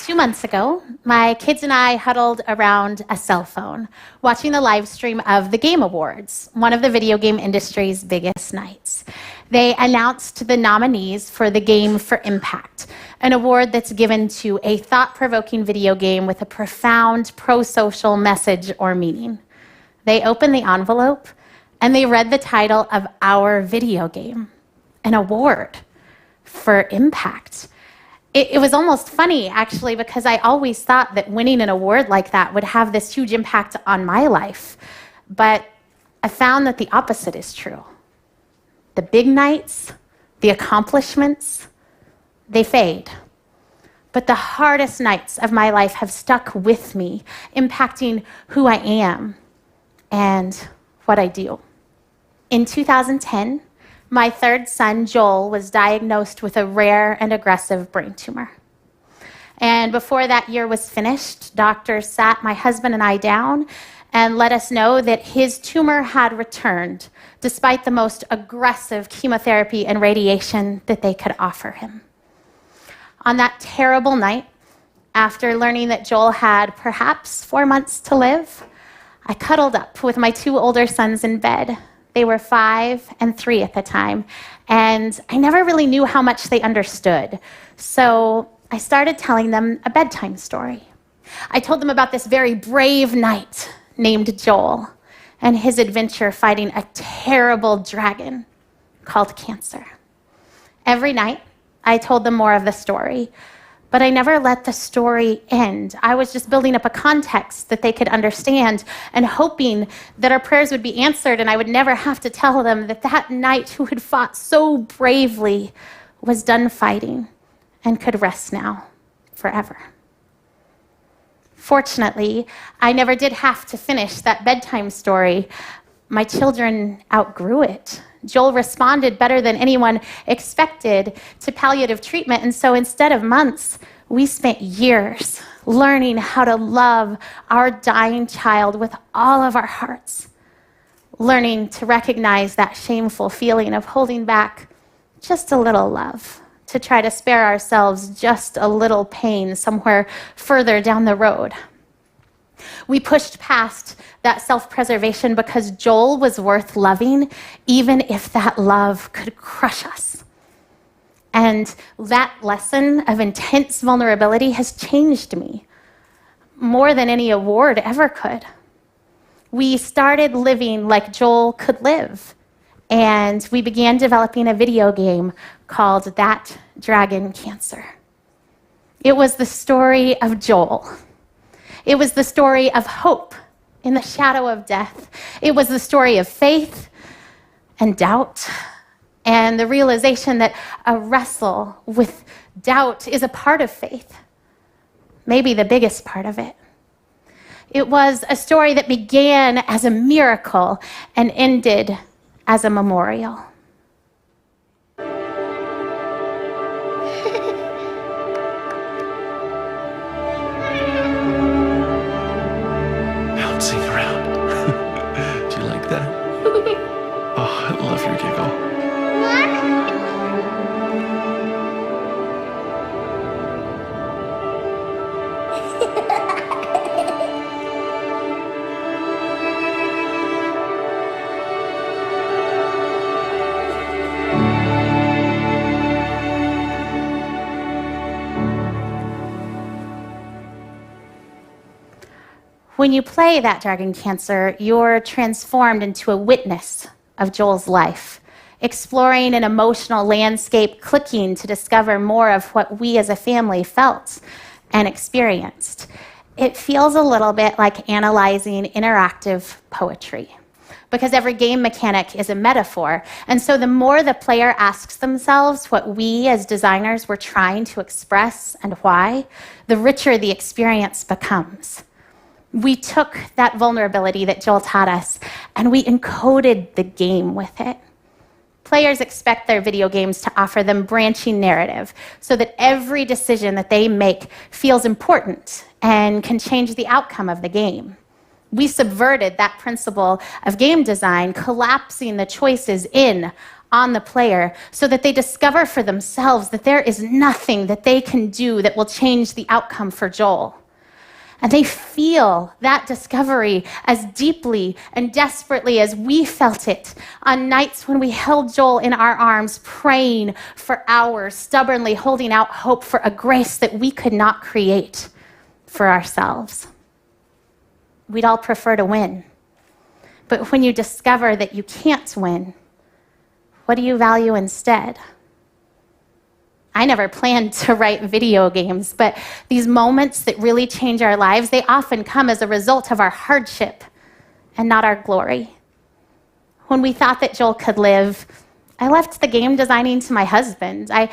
2 months ago, my kids and I huddled around a cell phone, watching the live stream of the Game Awards, one of the video game industry's biggest nights. They announced the nominees for the Game for Impact, an award that's given to a thought-provoking video game with a profound pro-social message or meaning. They opened the envelope, and they read the title of our video game, an award for impact. It was almost funny, actually, because I always thought that winning an award like that would have this huge impact on my life. But I found that the opposite is true. The big nights, the accomplishments, they fade. But the hardest nights of my life have stuck with me, impacting who I am and what I do. In 2010, my third son, Joel, was diagnosed with a rare and aggressive brain tumor. And before that year was finished, doctors sat my husband and I down and let us know that his tumor had returned, despite the most aggressive chemotherapy and radiation that they could offer him. On that terrible night, after learning that Joel had perhaps 4 months to live, I cuddled up with my 2 older sons in bed. They were 5 and 3 at the time, and I never really knew how much they understood. So I started telling them a bedtime story. I told them about this very brave knight named Joel and his adventure fighting a terrible dragon called cancer. Every night, I told them more of the story, but I never let the story end. I was just building up a context that they could understand and hoping that our prayers would be answered and I would never have to tell them that that knight who had fought so bravely was done fighting and could rest now forever. Fortunately, I never did have to finish that bedtime story. My children outgrew it. Joel responded better than anyone expected to palliative treatment, and so instead of months, we spent years learning how to love our dying child with all of our hearts, learning to recognize that shameful feeling of holding back just a little love, to try to spare ourselves just a little pain somewhere further down the road. We pushed past that self-preservation because Joel was worth loving, even if that love could crush us. And that lesson of intense vulnerability has changed me more than any award ever could. We started living like Joel could live, and we began developing a video game called That Dragon Cancer. It was the story of Joel. It was the story of hope in the shadow of death. It was the story of faith and doubt and the realization that a wrestle with doubt is a part of faith, maybe the biggest part of it. It was a story that began as a miracle and ended as a memorial. Bouncing around. Do you like that? Oh, I love your giggle. When you play That Dragon Cancer, you're transformed into a witness of Joel's life, exploring an emotional landscape, clicking to discover more of what we as a family felt and experienced. It feels a little bit like analyzing interactive poetry, because every game mechanic is a metaphor. And so the more the player asks themselves what we as designers were trying to express and why, the richer the experience becomes. We took that vulnerability that Joel taught us, and we encoded the game with it. Players expect their video games to offer them branching narrative so that every decision that they make feels important and can change the outcome of the game. We subverted that principle of game design, collapsing the choices in on the player so that they discover for themselves that there is nothing that they can do that will change the outcome for Joel. And they feel that discovery as deeply and desperately as we felt it on nights when we held Joel in our arms, praying for hours, stubbornly holding out hope for a grace that we could not create for ourselves. We'd all prefer to win. But when you discover that you can't win, what do you value instead? I never planned to write video games, but these moments that really change our lives, they often come as a result of our hardship and not our glory. When we thought that Joel could live, I left the game designing to my husband. I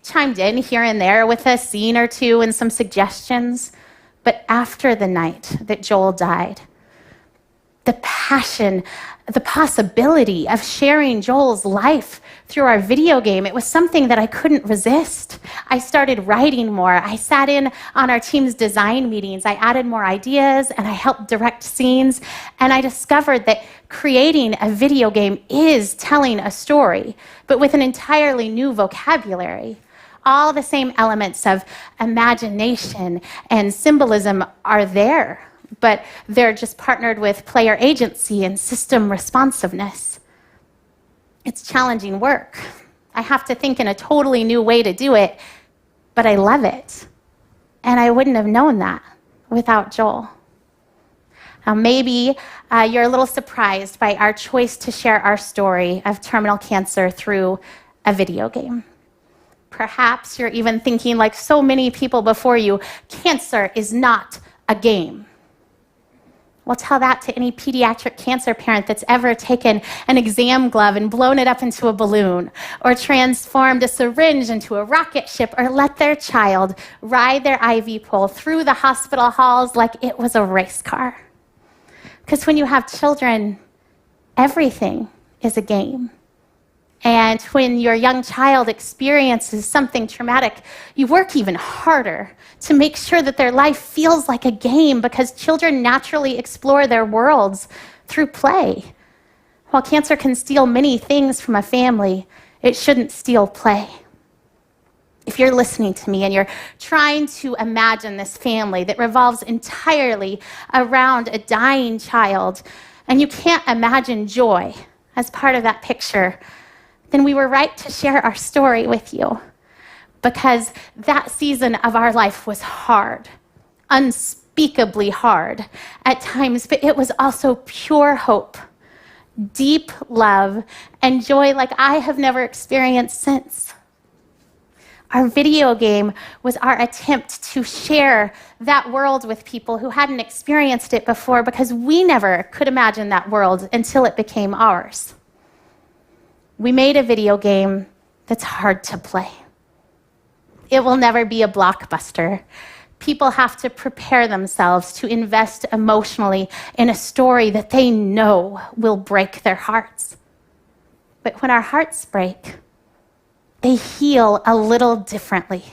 chimed in here and there with a scene or two and some suggestions, but after the night that Joel died, the passion, the possibility of sharing Joel's life through our video game, it was something that I couldn't resist. I started writing more. I sat in on our team's design meetings. I added more ideas and I helped direct scenes. And I discovered that creating a video game is telling a story, but with an entirely new vocabulary. All the same elements of imagination and symbolism are there, but they're just partnered with player agency and system responsiveness. It's challenging work. I have to think in a totally new way to do it, but I love it. And I wouldn't have known that without Joel. Now, maybe you're a little surprised by our choice to share our story of terminal cancer through a video game. Perhaps you're even thinking, like so many people before you, cancer is not a game. Well, tell that to any pediatric cancer parent that's ever taken an exam glove and blown it up into a balloon, or transformed a syringe into a rocket ship, or let their child ride their IV pole through the hospital halls like it was a race car. Because when you have children, everything is a game. And when your young child experiences something traumatic, you work even harder to make sure that their life feels like a game, because children naturally explore their worlds through play. While cancer can steal many things from a family, it shouldn't steal play. If you're listening to me and you're trying to imagine this family that revolves entirely around a dying child, and you can't imagine joy as part of that picture, then we were right to share our story with you, because that season of our life was hard, unspeakably hard at times, but it was also pure hope, deep love, and joy like I have never experienced since. Our video game was our attempt to share that world with people who hadn't experienced it before, because we never could imagine that world until it became ours. We made a video game that's hard to play. It will never be a blockbuster. People have to prepare themselves to invest emotionally in a story that they know will break their hearts. But when our hearts break, they heal a little differently.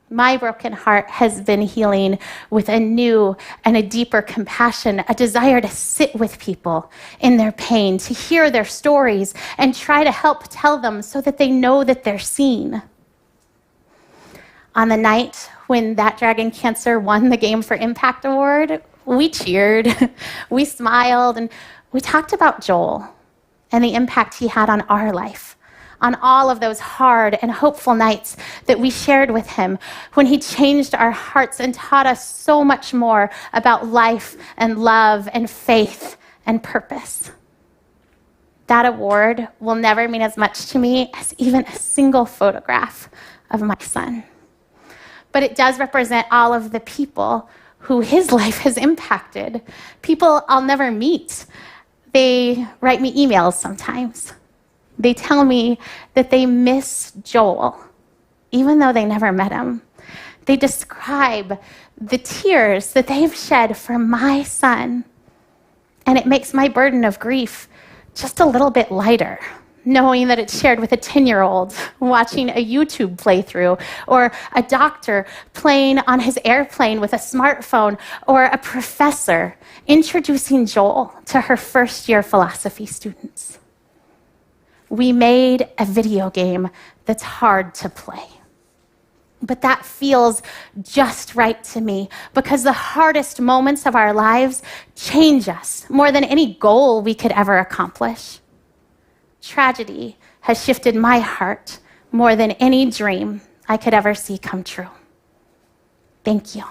My broken heart has been healing with a new and a deeper compassion, a desire to sit with people in their pain, to hear their stories and try to help tell them so that they know that they're seen. On the night when that Dragon Cancer won the Game for Impact Award, we cheered, we smiled, and we talked about Joel and the impact he had on our life, on all of those hard and hopeful nights that we shared with him, when he changed our hearts and taught us so much more about life and love and faith and purpose. That award will never mean as much to me as even a single photograph of my son. But it does represent all of the people who his life has impacted, people I'll never meet. They write me emails sometimes. They tell me that they miss Joel, even though they never met him. They describe the tears that they've shed for my son. And it makes my burden of grief just a little bit lighter, knowing that it's shared with a 10-year-old watching a YouTube playthrough, or a doctor playing on his airplane with a smartphone, or a professor introducing Joel to her first-year philosophy students. We made a video game that's hard to play. But that feels just right to me because the hardest moments of our lives change us more than any goal we could ever accomplish. Tragedy has shifted my heart more than any dream I could ever see come true. Thank you.